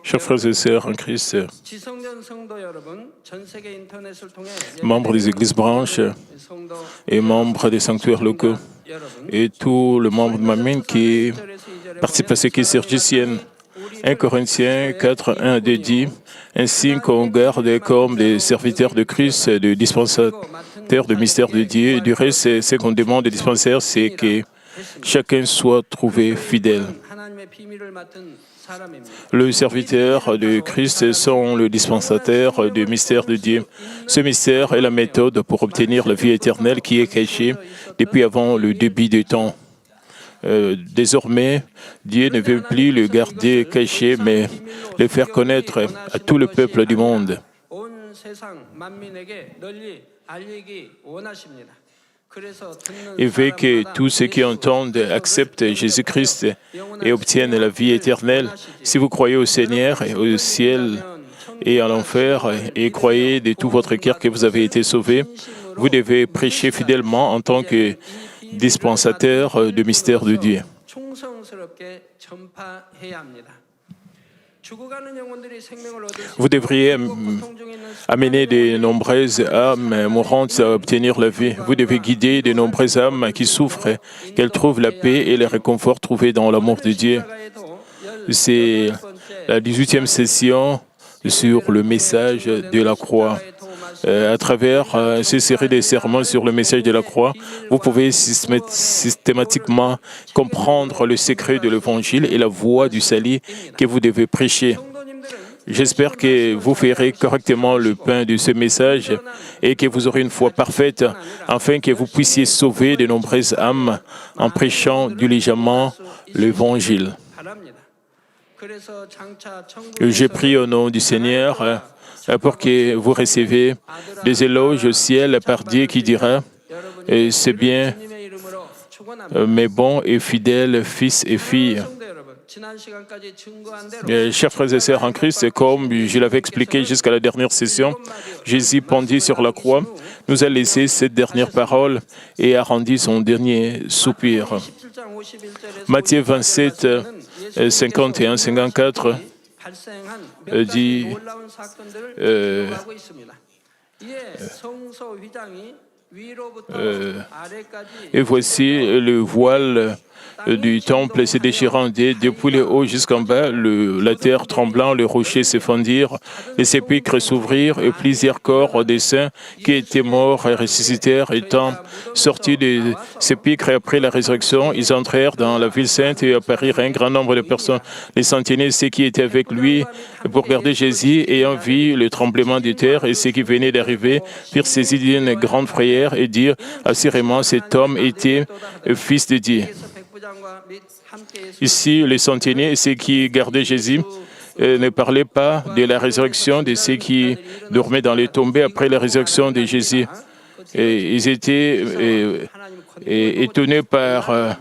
Chers frères et sœurs en Christ, membres des églises branches et membres des sanctuaires locaux, et tous les membres de Mamine qui participent à ce qui est sergicienne. 1 Corinthiens 4, 1 à 2 dit, ainsi qu'on garde comme des serviteurs de Christ, de dispensateurs de mystère de Dieu. Du reste, ce qu'on demande des dispensaires, c'est que chacun soit trouvé fidèle. Le serviteur de Christ sont le dispensateur du mystère de Dieu. Ce mystère est la méthode pour obtenir la vie éternelle qui est cachée depuis avant le début des temps. Désormais, Dieu ne veut plus le garder caché, mais le faire connaître à tout le peuple du monde. Il veut que tous ceux qui entendent acceptent Jésus-Christ et obtiennent la vie éternelle. Si vous croyez au Seigneur, au ciel et à l'enfer, et croyez de tout votre cœur que vous avez été sauvés, vous devez prêcher fidèlement en tant que dispensateur du mystère de Dieu. Vous devriez amener de nombreuses âmes mourantes à obtenir la vie. Vous devez guider de nombreuses âmes qui souffrent, qu'elles trouvent la paix et le réconfort trouvé dans l'amour de Dieu. C'est la 18e session sur le message de la croix. À travers ces séries de sermons sur le message de la croix, vous pouvez systématiquement comprendre le secret de l'Évangile et la voie du salut que vous devez prêcher. J'espère que vous ferez correctement le pain de ce message et que vous aurez une foi parfaite afin que vous puissiez sauver de nombreuses âmes en prêchant diligemment l'Évangile. J'ai prié au nom du Seigneur pour que vous receviez des éloges au ciel par Dieu qui dira « C'est bien, mes bons et fidèles fils et filles ». Chers frères et sœurs en Christ, comme je l'avais expliqué jusqu'à la dernière session, Jésus pendit sur la croix, nous a laissé cette dernière parole et a rendu son dernier soupir. Matthieu 27, 51, 54 dit et voici le voile du temple se déchirant depuis le haut jusqu'en bas, la terre tremblant, les rochers se fendirent, les sépulcres s'ouvrirent et plusieurs corps des saints qui étaient morts et ressuscitèrent étant sortis des sépulcres après la résurrection, ils entrèrent dans la ville sainte et apparurent un grand nombre de personnes. Les sentinelles, ceux qui étaient avec lui pour garder Jésus, ayant vu le tremblement de terre et ceux qui venaient d'arriver, furent saisis d'une grande frayeur et dirent assurément cet homme était fils de Dieu. Ici, les sentinelles et ceux qui gardaient Jésus ne parlaient pas de la résurrection de ceux qui dormaient dans les tombées après la résurrection de Jésus. Et ils étaient étonnés par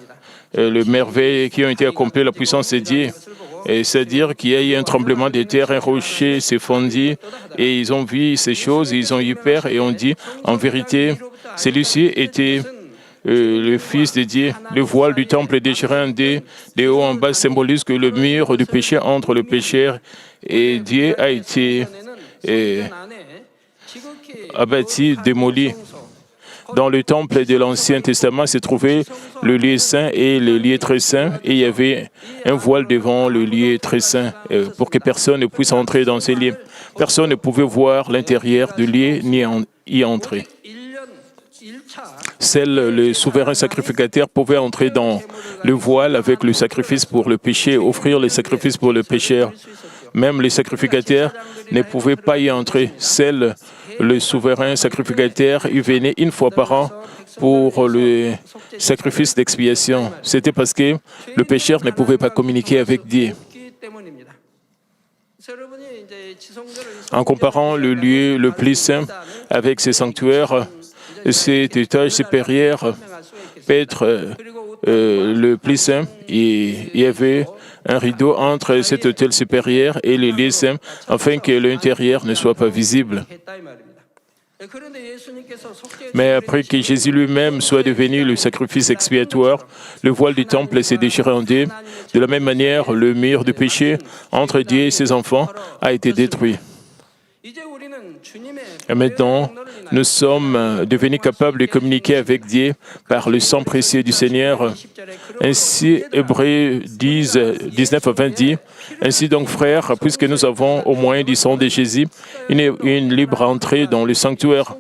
les merveilles qui ont été accomplies, la puissance de Dieu. C'est-à-dire qu'il y a eu un tremblement de terre, un rocher s'est fondu, et ils ont vu ces choses, ils ont eu peur et ont dit, en vérité, celui-ci était le Fils de Dieu. Le voile du temple déchiré de haut en bas symbolise que le mur du péché entre le pécheur et Dieu a été abattu, démoli. Dans le temple de l'Ancien Testament se trouvait le lieu saint et le lieu très saint, et il y avait un voile devant le lieu très saint pour que personne ne puisse entrer dans ces lieux. Personne ne pouvait voir l'intérieur du lieu ni y entrer. Seul le souverain sacrificateur pouvait entrer dans le voile avec le sacrifice pour le péché, offrir le sacrifice pour le pécheur. Même les sacrificateurs ne pouvaient pas y entrer. Seul le souverain sacrificateur y venait une fois par an pour le sacrifice d'expiation. C'était parce que le pécheur ne pouvait pas communiquer avec Dieu. En comparant le lieu le plus saint avec ses sanctuaires, cet étage supérieur peut être le plus saint. Il y avait un rideau entre cet autel supérieur et les lieux saints afin que l'intérieur ne soit pas visible. Mais après que Jésus lui-même soit devenu le sacrifice expiatoire, le voile du temple s'est déchiré en deux. De la même manière, le mur du péché entre Dieu et ses enfants a été détruit. Et maintenant, nous sommes devenus capables de communiquer avec Dieu par le sang précieux du Seigneur. Ainsi, Hébreux 10, 19 à 20 dit, « Ainsi donc, frères, puisque nous avons au moins du sang de Jésus, une libre entrée dans le sanctuaire,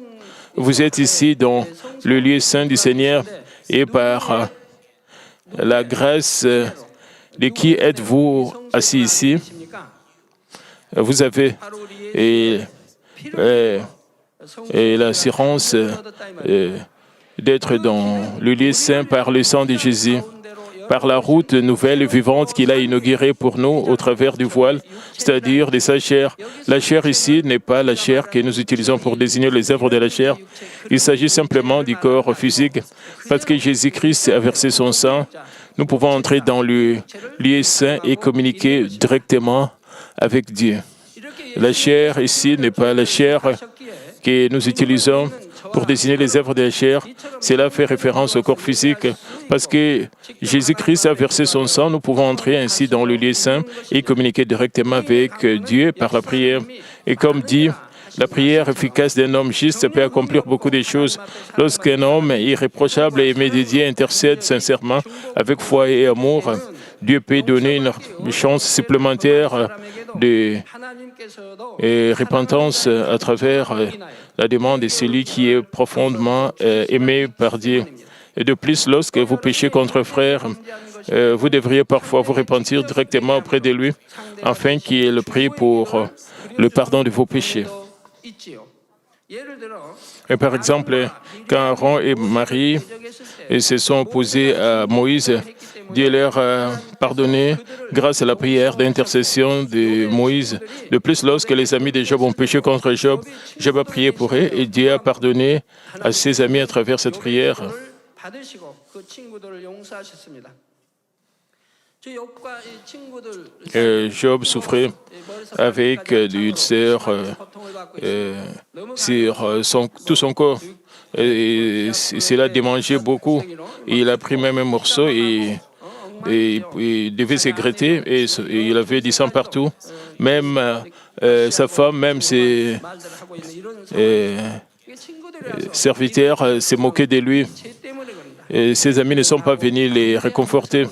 vous êtes ici dans le lieu saint du Seigneur et par la grâce de qui êtes-vous assis ici? Vous avez l'assurance d'être dans le lieu saint par le sang de Jésus, par la route nouvelle et vivante qu'il a inaugurée pour nous au travers du voile, c'est-à-dire de sa chair. La chair ici n'est pas la chair que nous utilisons pour désigner les œuvres de la chair. Il s'agit simplement du corps physique. Parce que Jésus-Christ a versé son sang, nous pouvons entrer dans le lieu saint et communiquer directement avec Dieu. La chair ici n'est pas la chair que nous utilisons pour désigner les œuvres de la chair. Cela fait référence au corps physique. Parce que Jésus-Christ a versé son sang, nous pouvons entrer ainsi dans le lieu saint et communiquer directement avec Dieu par la prière. Et comme dit, la prière efficace d'un homme juste peut accomplir beaucoup de choses. Lorsqu'un homme irréprochable et aimé de Dieu intercède sincèrement, avec foi et amour, Dieu peut donner une chance supplémentaire de repentance à travers la demande de celui qui est profondément aimé par Dieu. Et de plus, lorsque vous péchez contre un frère, vous devriez parfois vous repentir directement auprès de lui, afin qu'il prie pour le pardon de vos péchés. Et par exemple, quand Aaron et Marie se sont opposés à Moïse, Dieu leur a pardonné grâce à la prière d'intercession de Moïse. De plus, lorsque les amis de Job ont péché contre Job, Job a prié pour eux et Dieu a pardonné à ses amis à travers cette prière. Job souffrait avec des ulcères sur tout son corps. Et cela démangeait beaucoup. Et il a pris même un morceau et il devait se gratter et il avait du sang partout. Même sa femme, même ses serviteurs se moquaient de lui. Et ses amis ne sont pas venus les réconforter.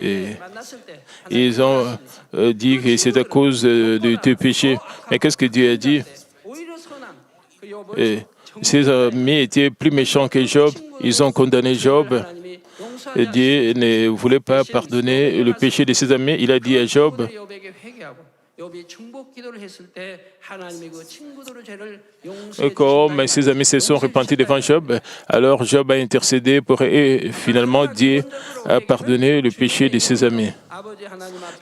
Et ils ont dit que c'est à cause de tes péchés. Mais qu'est-ce que Dieu a dit? Et ses amis étaient plus méchants que Job. Ils ont condamné Job. Et Dieu ne voulait pas pardonner le péché de ses amis. Il a dit à Job, comme ses amis se sont repentis devant Job, alors Job a intercédé pour eux et finalement Dieu a pardonné le péché de ses amis.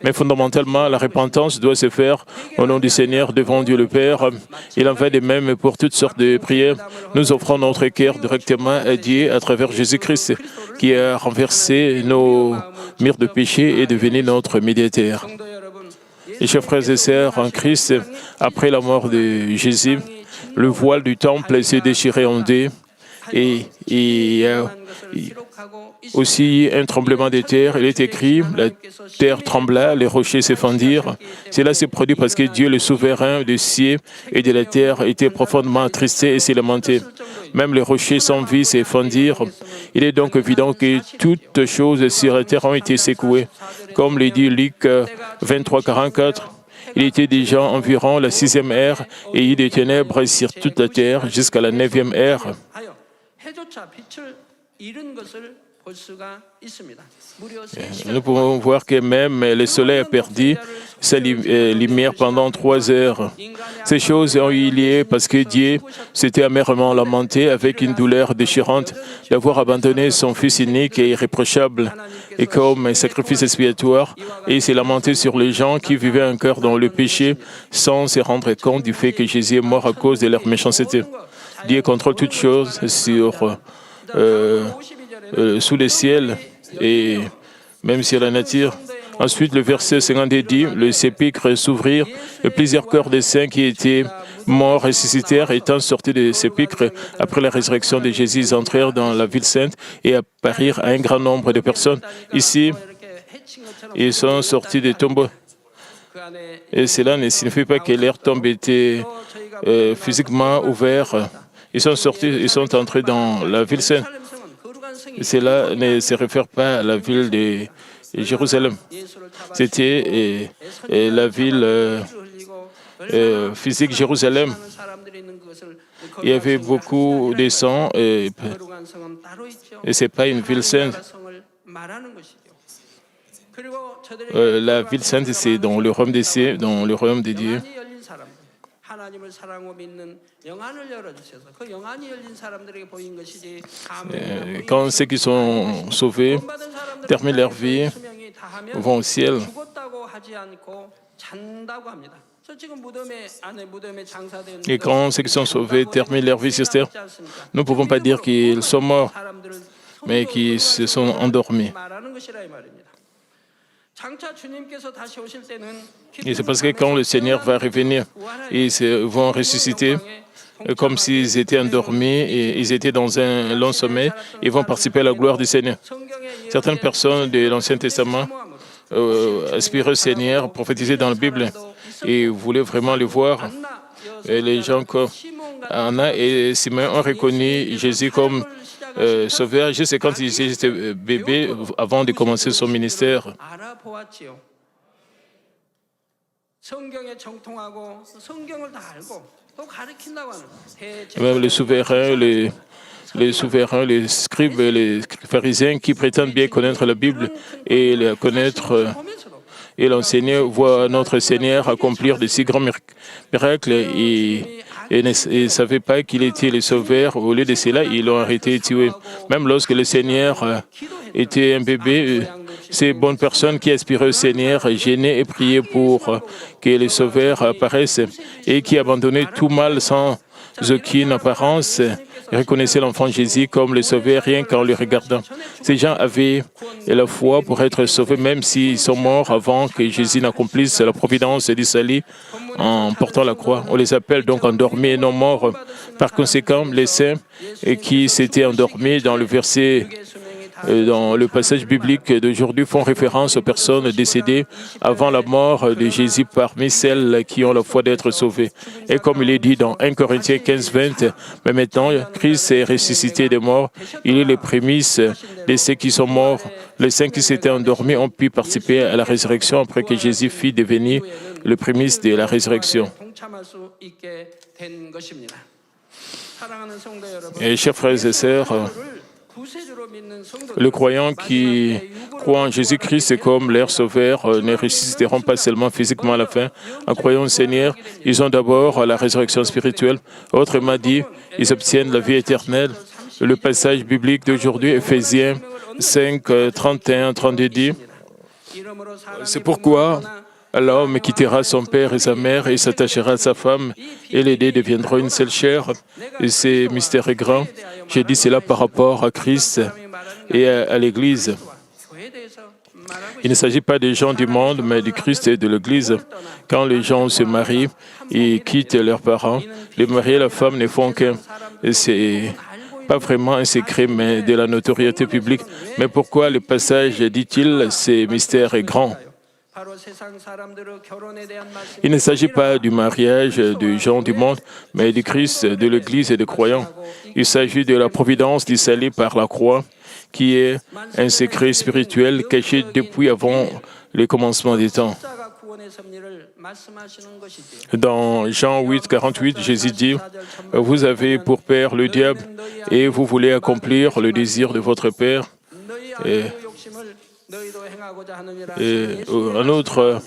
Mais fondamentalement, la repentance doit se faire au nom du Seigneur devant Dieu le Père. Il en va de même pour toutes sortes de prières. Nous offrons notre cœur directement à Dieu à travers Jésus-Christ qui a renversé nos murs de péché et devenu notre médiateur. Et chers frères et sœurs en Christ, après la mort de Jésus, le voile du temple s'est déchiré en deux et il y a aussi un tremblement de terre. Il est écrit, la terre trembla, les rochers se fendirent. Cela s'est produit parce que Dieu, le souverain des cieux et de la terre, était profondément attristé et s'est lamenté. Même les rochers sans vie se fendirent. Il est donc évident que toutes choses sur la terre ont été secouées. Comme le dit Luc 23, 44, il était déjà environ la 6e heure et il y eut des ténèbres sur toute la terre jusqu'à la 9e heure. Nous pouvons voir que même le soleil a perdu sa lumière pendant 3 heures. Ces choses ont eu lieu parce que Dieu s'était amèrement lamenté avec une douleur déchirante d'avoir abandonné son Fils unique et irréprochable et comme un sacrifice expiatoire, et il s'est lamenté sur les gens qui vivaient encore dans le péché sans se rendre compte du fait que Jésus est mort à cause de leur méchanceté. Dieu contrôle toutes choses sous le ciel et même sur la nature. Ensuite, le verset 52 dit, le sépulcre s'ouvrirent et plusieurs corps des saints qui étaient morts ressuscitèrent, étant sortis des sépulcres après la résurrection de Jésus, ils entrèrent dans la ville sainte et apparurent à un grand nombre de personnes. Ici, ils sont sortis des tombeaux. Et cela ne signifie pas que leur tombe était physiquement ouverte. Ils sont sortis, ils sont entrés dans la ville sainte. Cela ne se réfère pas à la ville de Jérusalem. C'était la ville physique Jérusalem. Il y avait beaucoup de sang et ce n'est pas une ville sainte. La ville sainte, c'est dans le royaume des cieux, dans le royaume des dieux. Quand ceux qui sont sauvés terminent leur vie, vont au ciel. Et quand ceux qui sont sauvés terminent leur vie sur terre, nous ne pouvons pas dire qu'ils sont morts, mais qu'ils se sont endormis. Et c'est parce que quand le Seigneur va revenir, ils vont ressusciter comme s'ils étaient endormis et ils étaient dans un long sommeil, ils vont participer à la gloire du Seigneur. Certaines personnes de l'Ancien Testament aspiraient au Seigneur, prophétisaient dans la Bible et voulaient vraiment le voir. Et les gens comme Anna et Simon ont reconnu Jésus comme sauveur juste quand ils étaient bébés avant de commencer son ministère. Même les souverains, les scribes, les pharisiens qui prétendent bien connaître la Bible et la connaître et l'enseigner, voient notre Seigneur accomplir de si grands miracles et ne savaient pas qu'il était le sauveur. Au lieu de cela, ils l'ont arrêté et tué. Même lorsque le Seigneur était un bébé, ces bonnes personnes qui aspiraient au Seigneur gênaient et priaient pour que le sauveur apparaisse et qui abandonnaient tout mal sans aucune apparence, reconnaissaient l'enfant Jésus comme le sauveur rien qu'en le regardant. Ces gens avaient la foi pour être sauvés même s'ils sont morts avant que Jésus n'accomplisse la providence du salut en portant la croix. On les appelle donc endormis et non morts. Par conséquent, les saints qui s'étaient endormis dans le verset dans le passage biblique d'aujourd'hui font référence aux personnes décédées avant la mort de Jésus parmi celles qui ont la foi d'être sauvées. Et comme il est dit dans 1 Corinthiens 15, 20, mais maintenant, Christ est ressuscité des morts. Il est les prémices de ceux qui sont morts. Les saints qui s'étaient endormis ont pu participer à la résurrection après que Jésus fut devenu le prémice de la résurrection. Et chers frères et sœurs, les croyants qui croient en Jésus-Christ comme leur sauveur ne ressusciteront pas seulement physiquement à la fin. En croyant au Seigneur, ils ont d'abord la résurrection spirituelle. Autrement dit, ils obtiennent la vie éternelle. Le passage biblique d'aujourd'hui, Éphésiens 5, 31, 32 dit « C'est pourquoi l'homme quittera son père et sa mère et s'attachera à sa femme, et les deux deviendront une seule chair. » Et ce mystère est grand. J'ai dit cela par rapport à Christ et à l'Église. Il ne s'agit pas des gens du monde, mais du Christ et de l'Église. Quand les gens se marient et quittent leurs parents, le mari et la femme ne font qu'un. C'est pas vraiment un secret, mais de la notoriété publique. Mais pourquoi le passage dit-il, ce mystère est grand? Il ne s'agit pas du mariage des gens du monde, mais du Christ, de l'Église et des croyants. Il s'agit de la providence du salut par la croix, qui est un secret spirituel caché depuis avant le commencement des temps. Dans Jean 8, 48, Jésus dit « Vous avez pour père le diable et vous voulez accomplir le désir de votre père. » Et un autre,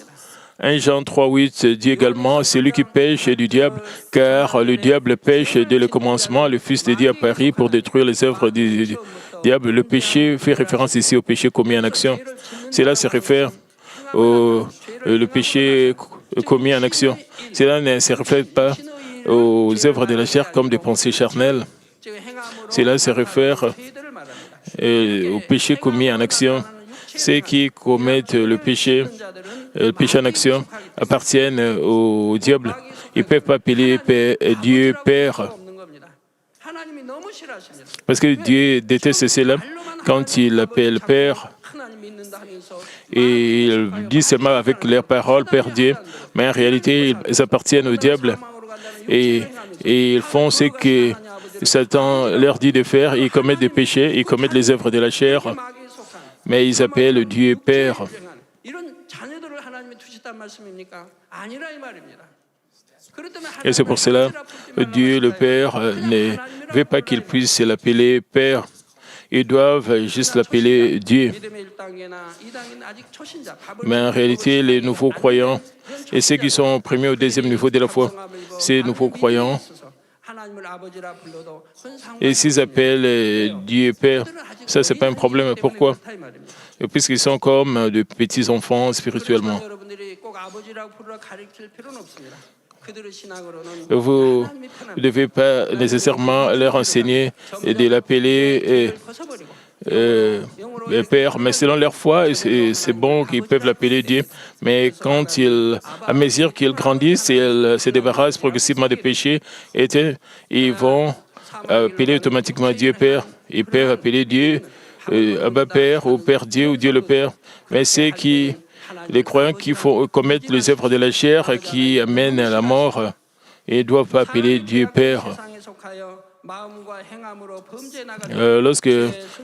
1 Jean 3, 8 dit également « Celui qui pêche est du diable, car le diable pêche dès le commencement. Le Fils de Dieu apparaît pour détruire les œuvres du diable. » Le péché fait référence ici au péché commis en action. Cela se réfère au péché commis en action. Cela ne se reflète pas aux œuvres de la chair comme des pensées charnelles. Cela se réfère au péché commis en action. Ceux qui commettent le péché en action, appartiennent au diable. Ils ne peuvent pas appeler Dieu Père. Parce que Dieu déteste cela quand il appelle Père. Et ils disent seulement avec leurs paroles, Père Dieu, mais en réalité, ils appartiennent au diable. Et ils font ce que Satan leur dit de faire. Ils commettent des péchés, ils commettent les œuvres de la chair, mais ils appellent Dieu Père. Et c'est pour cela que Dieu, le Père, ne veut pas qu'ils puissent l'appeler Père. Ils doivent juste l'appeler Dieu. Mais en réalité, les nouveaux croyants et ceux qui sont au premier ou deuxième niveau de la foi, ces nouveaux croyants, et s'ils appellent Dieu Père, ça, ce n'est pas un problème. Pourquoi? Puisqu'ils sont comme de petits enfants spirituellement. Vous ne devez pas nécessairement leur enseigner de l'appeler Père, mais selon leur foi, c'est bon qu'ils peuvent l'appeler Dieu. Mais quand à mesure qu'ils grandissent, ils se débarrassent progressivement des péchés, ils vont appeler automatiquement Dieu Père. Ils peuvent appeler Dieu Abba Père ou Père Dieu ou Dieu le Père. Mais c'est les croyants qui commettent les œuvres de la chair qui amènent à la mort, ils ne doivent pas appeler Dieu Père. Lorsque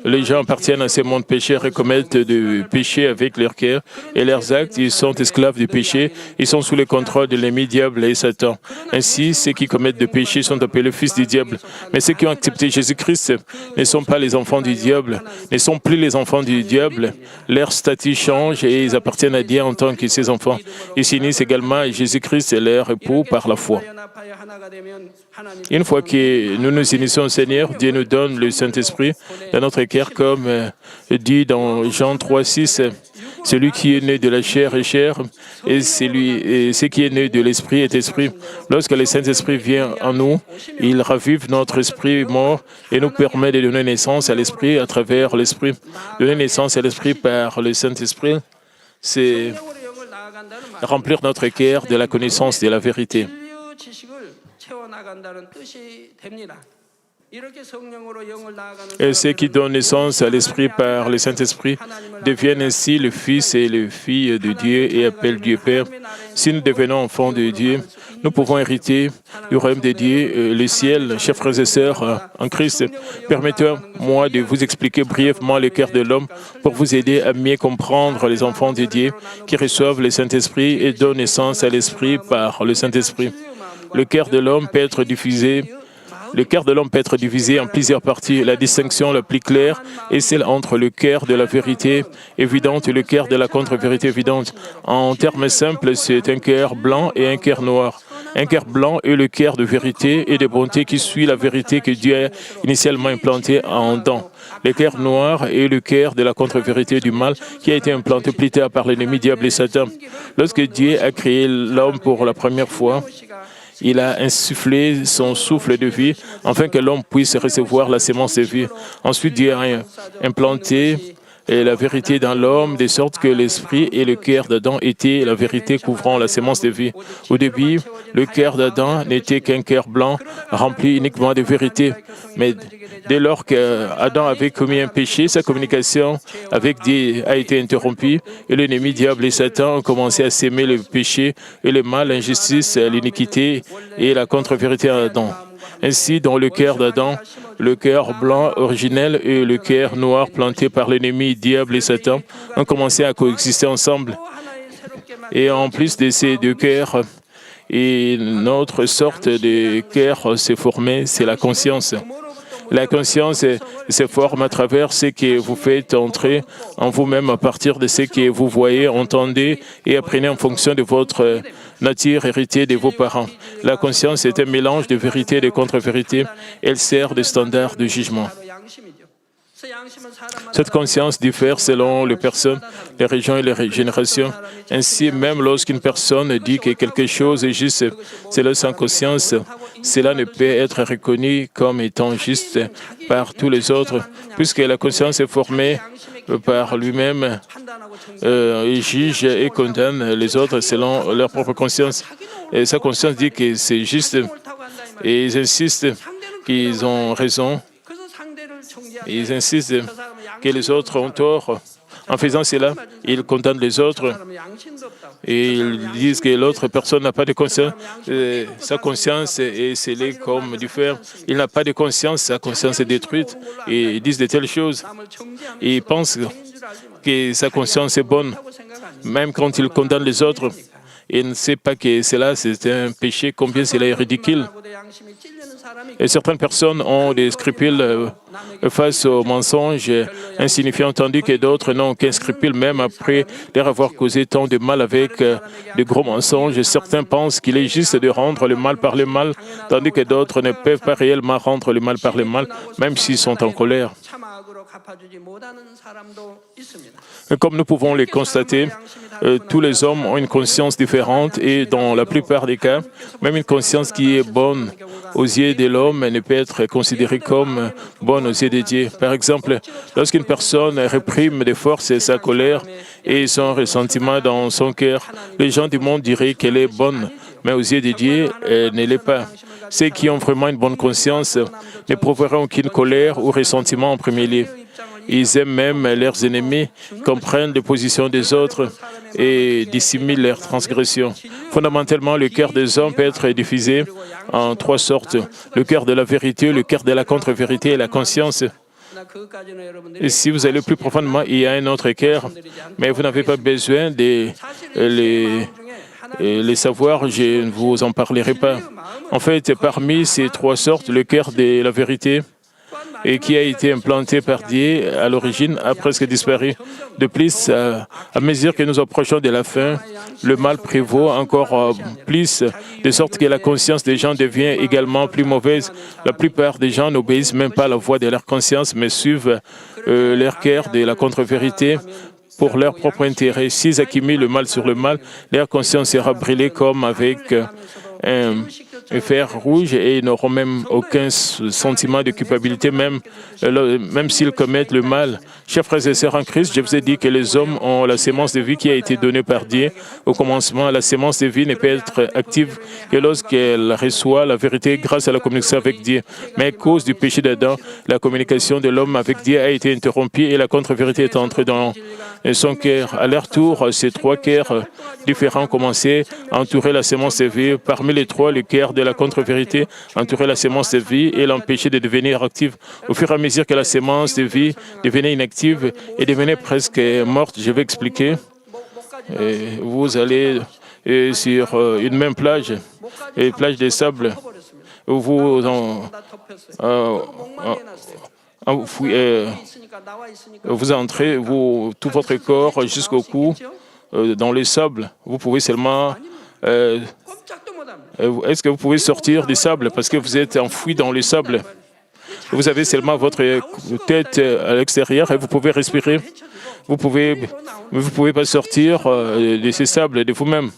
les gens appartiennent à ce monde pécheur et commettent du péché avec leur cœur et leurs actes, ils sont esclaves du péché, ils sont sous le contrôle de l'ennemi diable et Satan. Ainsi, ceux qui commettent du péché sont appelés fils du diable. Mais ceux qui ont accepté Jésus-Christ ne sont pas les enfants du diable, ne sont plus les enfants du diable. Leur statut change et ils appartiennent à Dieu en tant que ses enfants. Ils s'unissent également à Jésus-Christ et leur époux par la foi. Une fois que nous nous unissons au Seigneur, Dieu nous donne le Saint-Esprit dans notre cœur, comme dit dans Jean 3,6. Celui qui est né de la chair est chair, et ce qui est né de l'Esprit est esprit. Lorsque le Saint-Esprit vient en nous, il ravive notre esprit mort et nous permet de donner naissance à l'Esprit à travers l'Esprit. Donner naissance à l'Esprit par le Saint-Esprit, c'est remplir notre cœur de la connaissance de la vérité. Et ceux qui donnent naissance à l'Esprit par le Saint-Esprit deviennent ainsi le Fils et les filles de Dieu et appellent Dieu Père. Si nous devenons enfants de Dieu, nous pouvons hériter du royaume de Dieu, le ciel. Chers frères et sœurs en Christ, permettez-moi de vous expliquer brièvement le cœur de l'homme pour vous aider à mieux comprendre les enfants de Dieu qui reçoivent le Saint-Esprit et donnent naissance à l'Esprit par le Saint-Esprit. Le cœur de l'homme peut être divisé en plusieurs parties. La distinction la plus claire est celle entre le cœur de la vérité évidente et le cœur de la contre-vérité évidente. En termes simples, c'est un cœur blanc et un cœur noir. Un cœur blanc est le cœur de vérité et de bonté qui suit la vérité que Dieu a initialement implantée en Adam. Le cœur noir est le cœur de la contre-vérité du mal qui a été implanté plus tard par l'ennemi diable et Satan. Lorsque Dieu a créé l'homme pour la première fois, il a insufflé son souffle de vie afin que l'homme puisse recevoir la sémence de vie. Ensuite, Dieu a implanté la vérité dans l'homme, de sorte que l'esprit et le cœur d'Adam étaient la vérité couvrant la sémence de vie. Au début, le cœur d'Adam n'était qu'un cœur blanc rempli uniquement de vérité. Mais dès lors qu'Adam avait commis un péché, sa communication avec Dieu a été interrompue et l'ennemi diable et Satan ont commencé à s'aimer le péché et le mal, l'injustice, l'iniquité et la contre-vérité à Adam. Ainsi, dans le cœur d'Adam, le cœur blanc originel et le cœur noir planté par l'ennemi diable et Satan ont commencé à coexister ensemble. Et en plus de ces deux cœurs, une autre sorte de cœur s'est formée, c'est la conscience. La conscience se forme à travers ce que vous faites entrer en vous-même à partir de ce que vous voyez, entendez et apprenez en fonction de votre nature héritée de vos parents. La conscience est un mélange de vérité et de contre-vérité. Elle sert de standard de jugement. Cette conscience diffère selon les personnes, les régions et les générations. Ainsi, même lorsqu'une personne dit que quelque chose est juste selon sa conscience, cela ne peut être reconnu comme étant juste par tous les autres, puisque la conscience est formée par lui-même. Il juge et condamne les autres selon leur propre conscience. Et sa conscience dit que c'est juste et ils insistent qu'ils ont raison. Ils insistent que les autres ont tort. En faisant cela, ils condamnent les autres et ils disent que l'autre personne n'a pas de conscience. Sa conscience est scellée comme du fer. Il n'a pas de conscience, sa conscience est détruite. Et ils disent de telles choses. Et ils pensent que sa conscience est bonne, même quand il condamne les autres. Il ne sait pas que cela, c'est un péché, combien cela est ridicule. Et certaines personnes ont des scrupules face aux mensonges insignifiants, tandis que d'autres n'ont qu'un scrupule, même après leur avoir causé tant de mal avec de gros mensonges. Certains pensent qu'il est juste de rendre le mal par le mal, tandis que d'autres ne peuvent pas réellement rendre le mal par le mal, même s'ils sont en colère. Comme nous pouvons le constater, tous les hommes ont une conscience différente et dans la plupart des cas, même une conscience qui est bonne aux yeux de l'homme ne peut être considérée comme bonne aux yeux de Dieu. Par exemple, lorsqu'une personne réprime de force sa colère et son ressentiment dans son cœur, les gens du monde diraient qu'elle est bonne, mais aux yeux de Dieu, elle ne l'est pas. Ceux qui ont vraiment une bonne conscience n'éprouveront aucune colère ou ressentiment en premier lieu. Ils aiment même leurs ennemis, comprennent les positions des autres et dissimulent leurs transgressions. Fondamentalement, le cœur des hommes peut être divisé en trois sortes. Le cœur de la vérité, le cœur de la contre-vérité et la conscience. Et si vous allez plus profondément, il y a un autre cœur, mais vous n'avez pas besoin de les savoir, je ne vous en parlerai pas. En fait, parmi ces trois sortes, le cœur de la vérité, et qui a été implanté par Dieu à l'origine, a presque disparu. De plus, à mesure que nous approchons de la fin, le mal prévaut encore plus, de sorte que la conscience des gens devient également plus mauvaise. La plupart des gens n'obéissent même pas à la voix de leur conscience, mais suivent leur cœur de la contre-vérité pour leur propre intérêt. S'ils accumulent le mal sur le mal, leur conscience sera brûlée comme avec un fer rouge et ils n'auront même aucun sentiment de culpabilité, même s'ils commettent le mal. Chers frères et sœurs en Christ, je vous ai dit que les hommes ont la sémence de vie qui a été donnée par Dieu. Au commencement, la sémence de vie ne peut être active que lorsqu'elle reçoit la vérité grâce à la communication avec Dieu. Mais à cause du péché d'Adam, la communication de l'homme avec Dieu a été interrompue et la contre-vérité est entrée dans son cœur. À leur tour, ces trois cœurs différents commençaient à entourer la sémence de vie. Parmi les trois, le cœur de la contre-vérité entourait la sémence de vie et l'empêchait de devenir active. Au fur et à mesure que la sémence de vie devenait inactive et devenait presque morte, je vais expliquer. Vous allez sur une même plage, plage de sable, où vous vous entrez, tout votre corps jusqu'au cou dans le sable. Vous pouvez seulement... Est-ce que vous pouvez sortir du sable parce que vous êtes enfoui dans le sable? Vous avez seulement votre tête à l'extérieur et vous pouvez respirer. Vous pouvez pas sortir de ces sables de vous-même.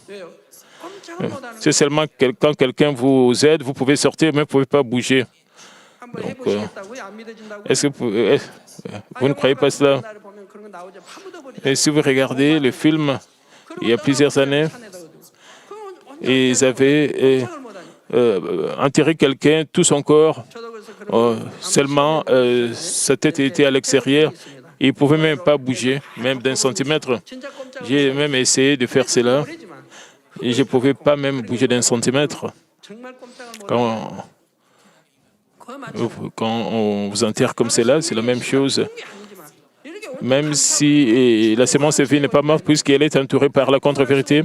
C'est seulement quand quelqu'un vous aide, vous pouvez sortir, mais vous ne pouvez pas bouger. Donc, est-ce que vous ne croyez pas cela? Et si vous regardez le film, il y a plusieurs années, ils avaient enterré quelqu'un, tout son corps, seulement sa tête était à l'extérieur. Il ne pouvait même pas bouger, même d'un centimètre. J'ai même essayé de faire cela et je ne pouvais pas même bouger d'un centimètre. Quand on vous enterre comme cela, c'est la même chose. Même si la sémence de vie n'est pas morte puisqu'elle est entourée par la contre-vérité,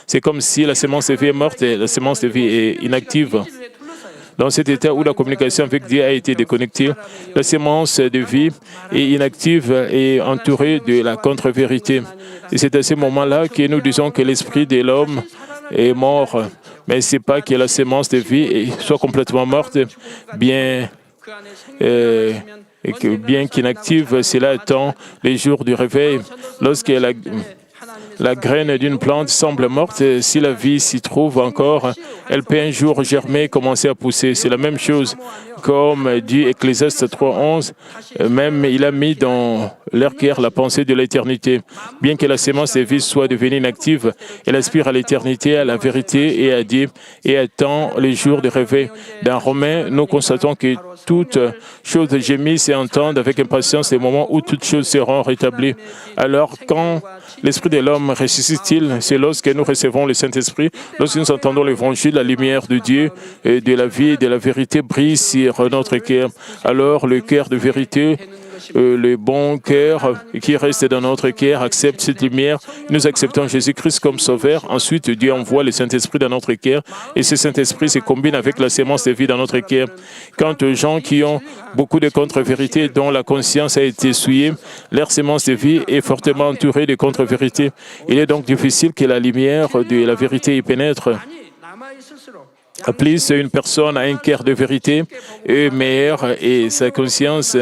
c'est comme si la sémence de vie est morte et la sémence de vie est inactive. Dans cet état où la communication avec Dieu a été déconnectée, la sémence de vie est inactive et entourée de la contre-vérité. Et c'est à ce moment-là que nous disons que l'esprit de l'homme est mort. Mais ce n'est pas que la sémence de vie soit complètement morte, bien et que bien qu'inactive, cela attend les jours du réveil. Lorsque la graine d'une plante semble morte, si la vie s'y trouve encore, elle peut un jour germer et commencer à pousser. C'est la même chose. Comme dit Ecclésiaste 3:11, même il a mis dans leur cœur la pensée de l'éternité. Bien que la sémence des vies soit devenue inactive, elle aspire à l'éternité, à la vérité et à Dieu, et attend les jours de réveil. Dans Romains, nous constatons que toutes choses gémissent et entendent avec impatience les moments où toutes choses seront rétablies. Alors, quand l'Esprit de l'homme ressuscite-t-il? C'est lorsque nous recevons le Saint-Esprit, lorsque nous entendons l'Évangile, la lumière de Dieu, et de la vie et de la vérité brille sur notre cœur. Alors, le cœur de vérité, le bon cœur qui reste dans notre cœur accepte cette lumière. Nous acceptons Jésus-Christ comme Sauveur. Ensuite, Dieu envoie le Saint-Esprit dans notre cœur et ce Saint-Esprit se combine avec la sémence de vie dans notre cœur. Quant aux gens qui ont beaucoup de contre-vérités dont la conscience a été souillée, leur sémence de vie est fortement entourée de contre-vérités. Il est donc difficile que la lumière de la vérité y pénètre. Plus une personne a un cœur de vérité est meilleur et sa conscience,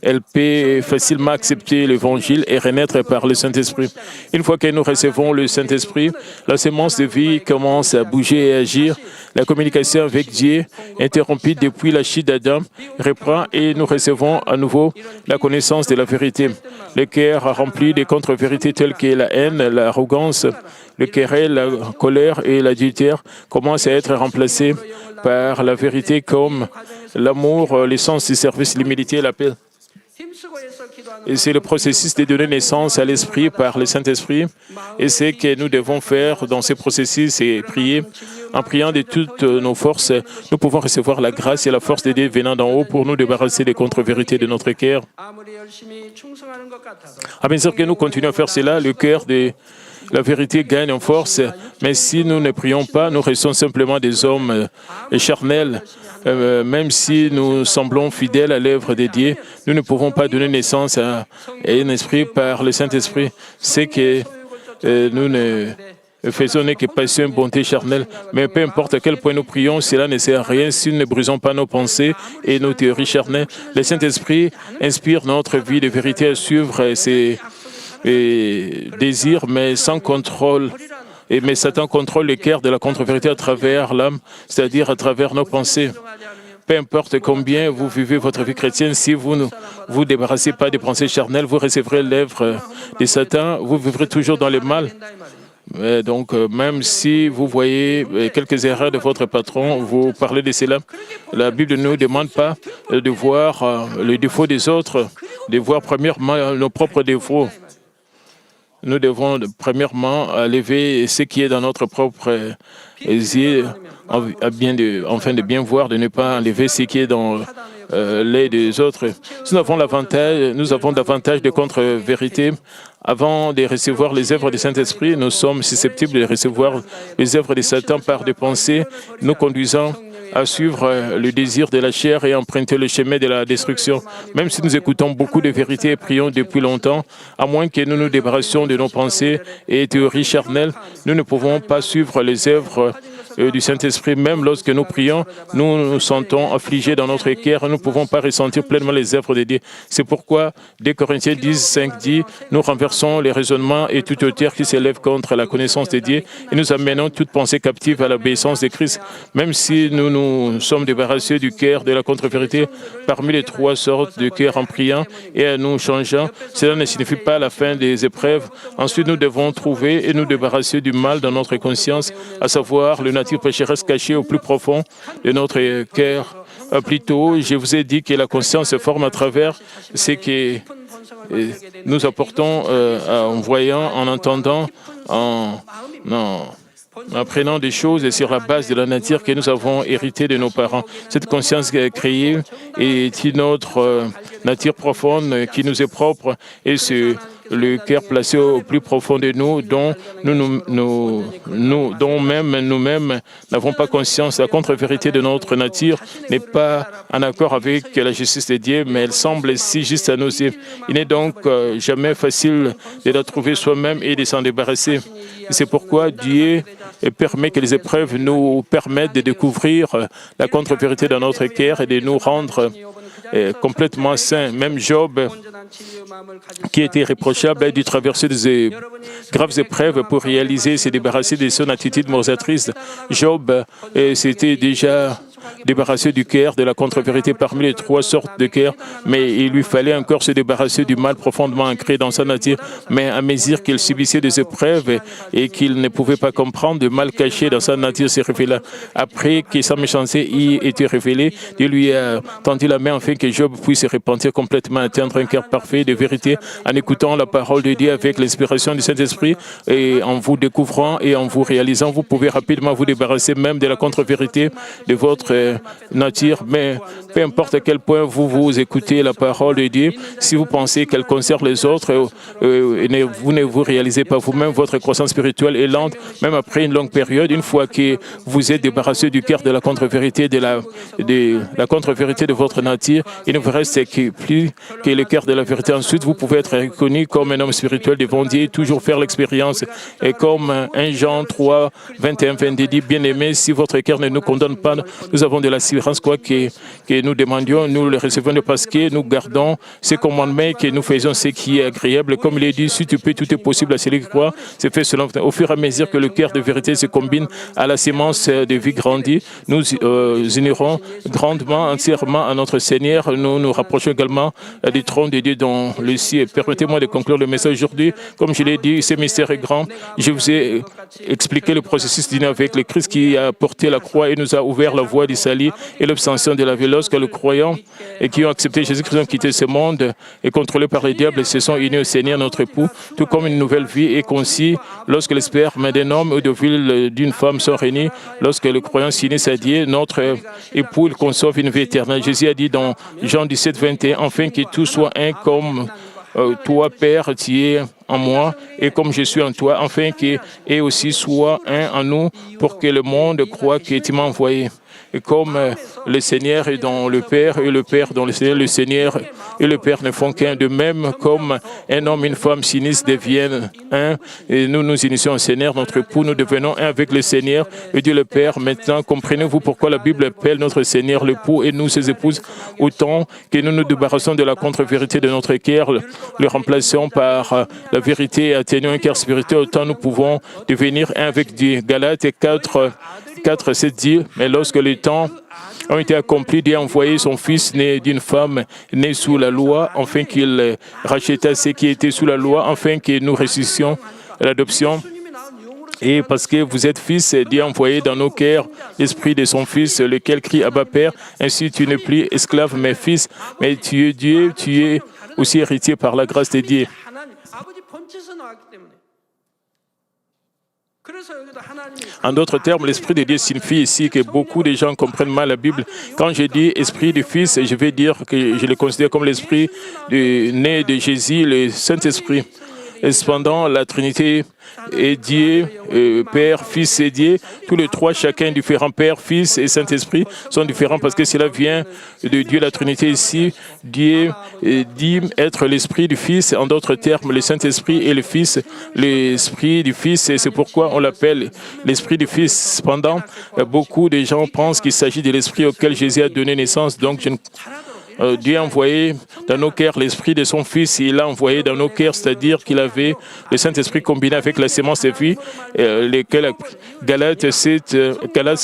elle peut facilement accepter l'Évangile et renaître par le Saint-Esprit. Une fois que nous recevons le Saint-Esprit, la sémence de vie commence à bouger et à agir. La communication avec Dieu, interrompue depuis la chute d'Adam, reprend et nous recevons à nouveau la connaissance de la vérité. Le cœur rempli de contre-vérités telles que la haine, l'arrogance, le querelle, la colère et l'adultère commencent à être remplacés par la vérité comme l'amour, l'essence du service, l'humilité et la paix. Et c'est le processus de donner naissance à l'Esprit par le Saint-Esprit. Et c'est ce que nous devons faire dans ce processus et prier. En priant de toutes nos forces, nous pouvons recevoir la grâce et la force de Dieu venant d'en haut pour nous débarrasser des contre-vérités de notre cœur. À mesure que nous continuons à faire cela, le cœur de la vérité gagne en force, mais si nous ne prions pas, nous restons simplement des hommes charnels. Même si nous semblons fidèles à l'œuvre de Dieu, nous ne pouvons pas donner naissance à un esprit par le Saint-Esprit. C'est que nous ne faisons que passion, bonté charnelle. Mais peu importe à quel point nous prions, cela ne sert à rien si nous ne brisons pas nos pensées et nos théories charnelles. Le Saint-Esprit inspire notre vie de vérité à suivre ses désirs, mais sans contrôle. Mais Satan contrôle le cœur de la contre-vérité à travers l'âme, c'est-à-dire à travers nos pensées. Peu importe combien vous vivez votre vie chrétienne, si vous ne vous débarrassez pas des pensées charnelles, vous recevrez l'œuvre de Satan, vous vivrez toujours dans le mal. Donc, même si vous voyez quelques erreurs de votre patron, vous parlez de cela. La Bible ne nous demande pas de voir les défauts des autres, de voir premièrement nos propres défauts. Nous devons premièrement lever ce qui est dans notre propre yeux, afin de bien voir, de ne pas enlever ce qui est dans l'œil des autres. Nous avons davantage de contre-vérités. Avant de recevoir les œuvres du Saint-Esprit, nous sommes susceptibles de recevoir les œuvres de Satan par des pensées nous conduisant à suivre le désir de la chair et emprunter le chemin de la destruction. Même si nous écoutons beaucoup de vérités et prions depuis longtemps, à moins que nous nous débarrassions de nos pensées et théories charnelles, nous ne pouvons pas suivre les œuvres du Saint-Esprit. Même lorsque nous prions, nous nous sentons affligés dans notre cœur et nous ne pouvons pas ressentir pleinement les œuvres de Dieu. C'est pourquoi, 2 Corinthiens 10:5 dit, nous renversons les raisonnements et toute hauteur qui s'élève contre la connaissance de Dieu et nous amenons toute pensée captive à l'obéissance de Christ. Même si nous nous sommes débarrassés du cœur de la contre-vérité parmi les 3 sortes de cœur en priant et en nous changeant, cela ne signifie pas la fin des épreuves. Ensuite, nous devons trouver et nous débarrasser du mal dans notre conscience, à savoir le nature pécheresse cachée au plus profond de notre cœur. Plus tôt, je vous ai dit que la conscience se forme à travers ce que nous apportons en voyant, en entendant, en apprenant des choses sur la base de la nature que nous avons héritée de nos parents. Cette conscience créée est une autre nature profonde qui nous est propre et c'est le cœur placé au plus profond de nous, dont même nous-mêmes n'avons pas conscience. La contre-vérité de notre nature n'est pas en accord avec la justice de Dieu, mais elle semble si juste à nos yeux. Il n'est donc jamais facile de la trouver soi-même et de s'en débarrasser. C'est pourquoi Dieu permet que les épreuves nous permettent de découvrir la contre-vérité dans notre cœur et de nous rendre complètement saint. Même Job, qui était irréprochable, a dû traverser des graves épreuves pour réaliser, se débarrasser de son attitude moralisatrice. Job s'était déjà débarrassé du cœur, de la contre-vérité parmi les trois sortes de cœur, mais il lui fallait encore se débarrasser du mal profondément ancré dans sa nature. Mais à mesure qu'il subissait des épreuves et qu'il ne pouvait pas comprendre, le mal caché dans sa nature s'est révélé. Après que sa méchanceté y était révélée, Dieu lui a tendu la main afin que Job puisse se repentir complètement, atteindre un cœur parfait de vérité en écoutant la parole de Dieu avec l'inspiration du Saint-Esprit, et en vous découvrant et en vous réalisant, vous pouvez rapidement vous débarrasser même de la contre-vérité de votre nature. Mais peu importe à quel point vous écoutez la parole de Dieu, si vous pensez qu'elle concerne les autres, vous ne vous réalisez pas vous-même, votre croissance spirituelle est lente, même après une longue période. Une fois que vous êtes débarrassé du cœur de la contre-vérité, de la contre-vérité de votre nature, il ne vous reste plus que le cœur de la vérité. Ensuite, vous pouvez être reconnu comme un homme spirituel devant Dieu et toujours faire l'expérience. Et comme 1 Jean 3, 21, 22 dit, bien-aimés, si votre cœur ne nous condamne pas, nous avons de l'assurance, quoi que nous demandions, nous le recevons parce que nous gardons ces commandements et que nous faisons ce qui est agréable. Comme il est dit, si tu peux, tout est possible à celui qui croit. C'est fait selon. Au fur et à mesure que le cœur de vérité se combine à la sémence de vie grandie, nous unirons grandement, entièrement à notre Seigneur. Nous nous rapprochons également du trône de Dieu dans le ciel. Permettez-moi de conclure le message aujourd'hui. Comme je l'ai dit, ce mystère est grand. Je vous ai expliqué le processus d'union avec le Christ qui a porté la croix et nous a ouvert la voie du salut et l'obtention de la vie. Lorsque les croyants et qui ont accepté Jésus-Christ ont quitté ce monde et contrôlés par les diables se sont unis au Seigneur notre époux, tout comme une nouvelle vie est conçue lorsque les spermes d'un homme ou d'une femme sont réunis. Lorsque le croyant s'unit à Dieu, notre époux, il conçoit une vie éternelle. Jésus a dit dans Jean 17, 21, enfin que tout soit un comme toi, Père, tu es en moi et comme je suis en toi, afin qu'il aussi soit un en nous pour que le monde croie que tu m'as envoyé. Et comme le Seigneur est dans le Père et le Père dans le Seigneur et le Père ne font qu'un, de même comme un homme et une femme s'unissent, deviennent un, et nous nous initions au Seigneur, notre époux, nous devenons un avec le Seigneur et Dieu le Père. Maintenant, comprenez-vous pourquoi la Bible appelle notre Seigneur l'époux et nous ses épouses, autant que nous nous débarrassons de la contre-vérité de notre cœur, le remplaçons par la vérité et atteignons un cœur spirituel, autant nous pouvons devenir un avec Dieu. Galates 4, 7 dit, mais lorsque les temps ont été accomplis, Dieu a envoyé son Fils né d'une femme née sous la loi, afin qu'il racheta ceux qui étaient sous la loi, afin que nous ressuscitions l'adoption. Et parce que vous êtes fils, Dieu a envoyé dans nos cœurs l'esprit de son Fils, lequel crie Abba Père. Ainsi tu n'es plus esclave, mais fils, mais tu es Dieu, tu es aussi héritier par la grâce de Dieu. En d'autres termes, l'Esprit de Dieu signifie ici que beaucoup de gens comprennent mal la Bible. Quand je dis Esprit du Fils, je vais dire que je le considère comme l'Esprit né de Jésus, le Saint-Esprit. Et cependant, la Trinité est Dieu, Père, Fils et Dieu. Tous les trois, chacun différent, Père, Fils et Saint-Esprit, sont différents parce que cela vient de Dieu, la Trinité ici. Dieu dit être l'Esprit du Fils, en d'autres termes, le Saint-Esprit et le Fils, l'Esprit du Fils, et c'est pourquoi on l'appelle l'Esprit du Fils. Cependant, beaucoup de gens pensent qu'il s'agit de l'Esprit auquel Jésus a donné naissance, donc Dieu a envoyé dans nos cœurs l'Esprit de son Fils, il l'a envoyé dans nos cœurs, c'est-à-dire qu'il avait le Saint-Esprit combiné avec la sémence de vie, lesquels Galates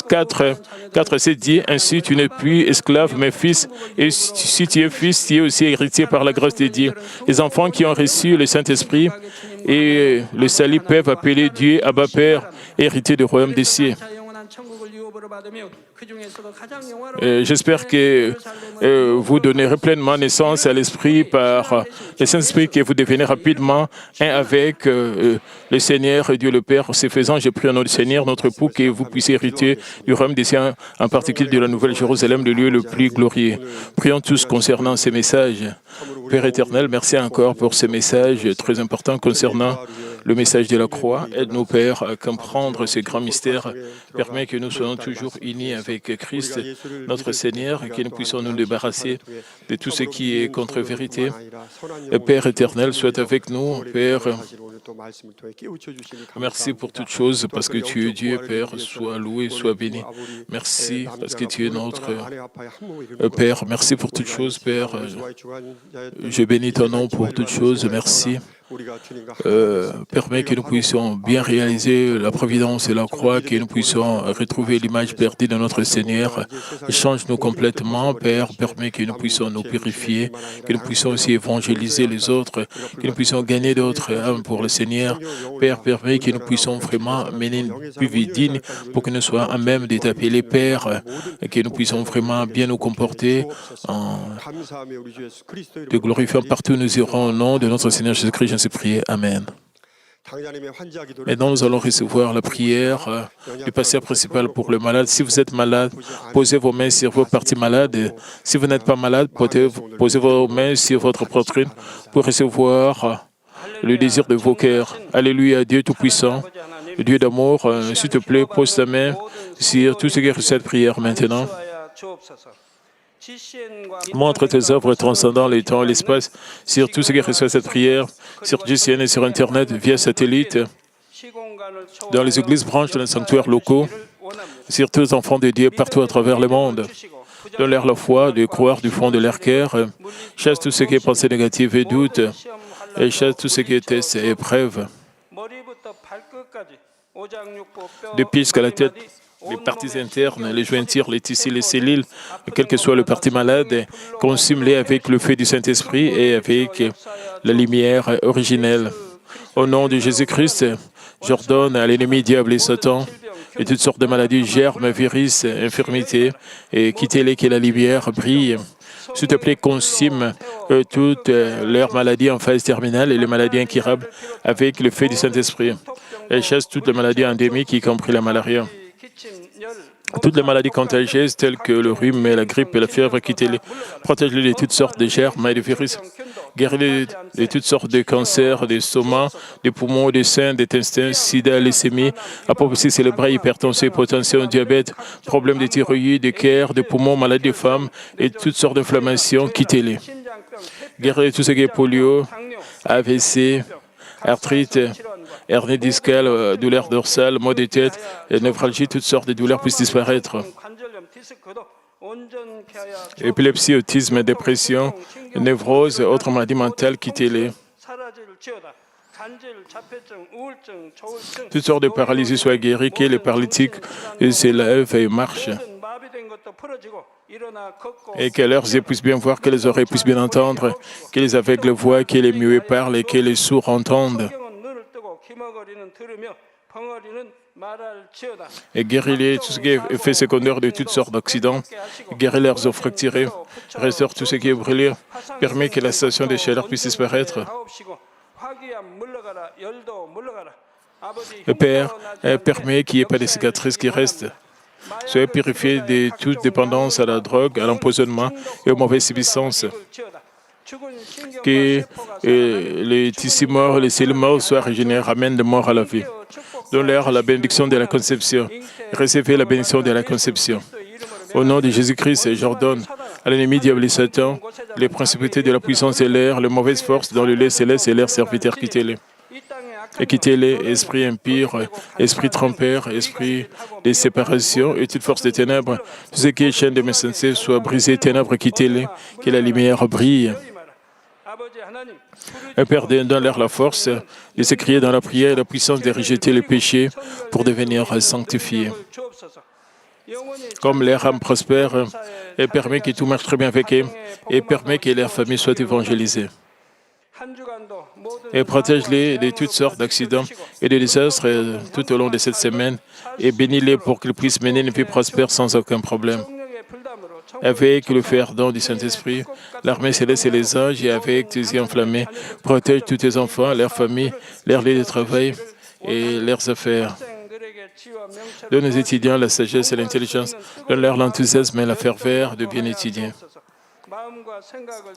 4, 7 dit, ainsi tu n'es plus esclave mais fils, et si tu es fils, tu es aussi héritier par la grâce de Dieu. Les enfants qui ont reçu le Saint-Esprit et le salut peuvent appeler Dieu Abba Père, héritier du royaume des cieux. J'espère que vous donnerez pleinement naissance à l'Esprit par le Saint-Esprit, que vous devenez rapidement un avec le Seigneur Dieu le Père. Ce faisant, je prie au nom du Seigneur, notre époux, que vous puissiez hériter du royaume des cieux, en particulier de la Nouvelle Jérusalem, le lieu le plus glorieux. Prions tous concernant ces messages. Père éternel, merci encore pour ces messages très importants concernant le message de la croix. Aide-nous, Père, à comprendre ces grands mystères. Permets que nous soyons toujours unis avec Christ, notre Seigneur, et que nous puissions nous débarrasser de tout ce qui est contre-vérité. Père éternel, sois avec nous. Père, merci pour toutes choses, parce que tu es Dieu, Père. Sois loué, sois béni. Merci, parce que tu es notre Père. Merci pour toutes choses, Père. Je bénis ton nom pour toutes choses. Merci. Permets que nous puissions bien réaliser la providence et la croix, que nous puissions retrouver l'image perdue de notre Seigneur. Change-nous complètement, Père. Permets que nous puissions nous purifier, que nous puissions aussi évangéliser les autres, que nous puissions gagner d'autres âmes pour le Seigneur. Père, permets que nous puissions vraiment mener une vie digne pour que nous soyons à même de t'appeler Père, et que nous puissions vraiment bien nous comporter en te glorifiant partout où nous irons au nom de notre Seigneur Jésus-Christ. Ainsi prié. Amen. Maintenant, nous allons recevoir la prière du pasteur principal pour le malade. Si vous êtes malade, posez vos mains sur vos parties malades. Si vous n'êtes pas malade, posez vos mains sur votre poitrine pour recevoir le désir de vos cœurs. Alléluia, Dieu Tout-Puissant, Dieu d'amour, s'il te plaît, pose ta main sur tout ce qui est cette prière maintenant. Montre tes œuvres transcendant les temps et l'espace sur tout ce qui reçoit cette prière, sur GCN et sur Internet, via satellite, dans les églises branches, dans les sanctuaires locaux, sur tous les enfants de Dieu partout à travers le monde. Donne-leur la foi de croire du fond de leur cœur. Chasse tout ce qui est pensée négative et doute, et chasse tout ce qui est test et épreuve. Depuis jusqu'à la tête, les parties internes, les jointures, les tissus, les cellules, quel que soit le parti malade, consume-les avec le feu du Saint-Esprit et avec la lumière originelle. Au nom de Jésus-Christ, j'ordonne à l'ennemi diable et Satan et toutes sortes de maladies, germes, virus, infirmités, et quittez-les que la lumière brille. S'il te plaît, consume toutes leurs maladies en phase terminale et les maladies incurables avec le feu du Saint-Esprit. Et chasse toutes les maladies endémiques, y compris la malaria. Toutes les maladies contagieuses telles que le rhume, la grippe et la fièvre, quittez-les. Protège-les de toutes sortes de germes et de virus. Guéris-les de toutes sortes de cancers, des estomacs, des poumons, des seins, des intestins, sida, leucémie, apoplexie cérébrale, hypertension, hypotension, diabète, problèmes de thyroïde, de cœur, de poumons, maladies des femmes et toutes sortes d'inflammations, quittez-les. Guéris tout ce qui est polio, AVC, arthrite, hernie discale, douleur dorsale, maux de tête, névralgie, toutes sortes de douleurs puissent disparaître. Épilepsie, autisme, dépression, névrose, autres maladies mentales, quittez-les. Toutes sortes de paralysies soient guéries, que les paralytiques s'élèvent et marchent. Et que leurs yeux puissent bien voir, que les oreilles puissent bien entendre, que les aveugles voient, que les muets parlent et que les sourds entendent. Et guéris-les tout ce qui est effet secondaire de toutes sortes d'accidents. Guéris leurs os fracturés. Restaure tout ce qui est brûlé. Permets que la station de chaleur puisse disparaître. Père, permets qu'il n'y ait pas de cicatrices qui restent. Soyez purifiés de toute dépendance à la drogue, à l'empoisonnement et aux mauvaises substances. Que les tissus morts, les cellules mortes soient régénérés, ramènent de mort à la vie. Donne-leur la bénédiction de la conception. Recevez la bénédiction de la conception. Au nom de Jésus-Christ, j'ordonne à l'ennemi diable et Satan, les principautés de la puissance et l'air, les mauvaises forces dans le lait céleste et l'air serviteur, quittez-les. Et quittez-les, esprit impur, esprit trompeur, esprit de séparation et toute force des ténèbres. Tout ce qui est chaîne de mes sensés soit brisé, ténèbres, quittez-les, que la lumière brille. Père, donne-leur la force de se crier dans la prière, la puissance de rejeter les péchés pour devenir sanctifiés. Comme leur âme prospère, et permet que tout marche très bien avec eux, et permet que leur famille soit évangélisée. Et protège-les de toutes sortes d'accidents et de désastres tout au long de cette semaine, et bénis-les pour qu'ils puissent mener une vie prospère sans aucun problème. Avec le feu ardent du Saint-Esprit, l'armée céleste et les anges, et avec tes yeux enflammés, protège tous tes enfants, leurs familles, leurs lieux de travail et leurs affaires. Donne aux étudiants la sagesse et l'intelligence, donne-leur l'enthousiasme et la ferveur de bien étudier.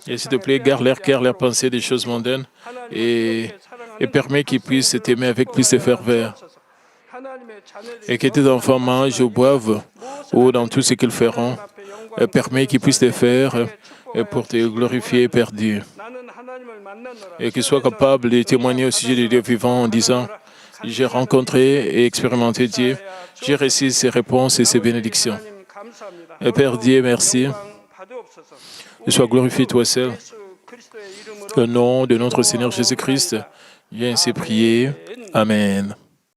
Et s'il te plaît, garde leur cœur, leurs pensées des choses mondaines et et permets qu'ils puissent t'aimer avec plus de ferveur. Et que tes enfants mangent ou boivent, ou dans tout ce qu'ils feront, permets qu'ils puissent te faire pour te glorifier, Père Dieu. Et qu'ils soient capables de témoigner au sujet de Dieu vivant en disant, j'ai rencontré et expérimenté Dieu, j'ai reçu ses réponses et ses bénédictions. Et Père Dieu, merci. Et sois glorifié toi seul. Au nom de notre Seigneur Jésus-Christ, j'ai ainsi prié. Amen.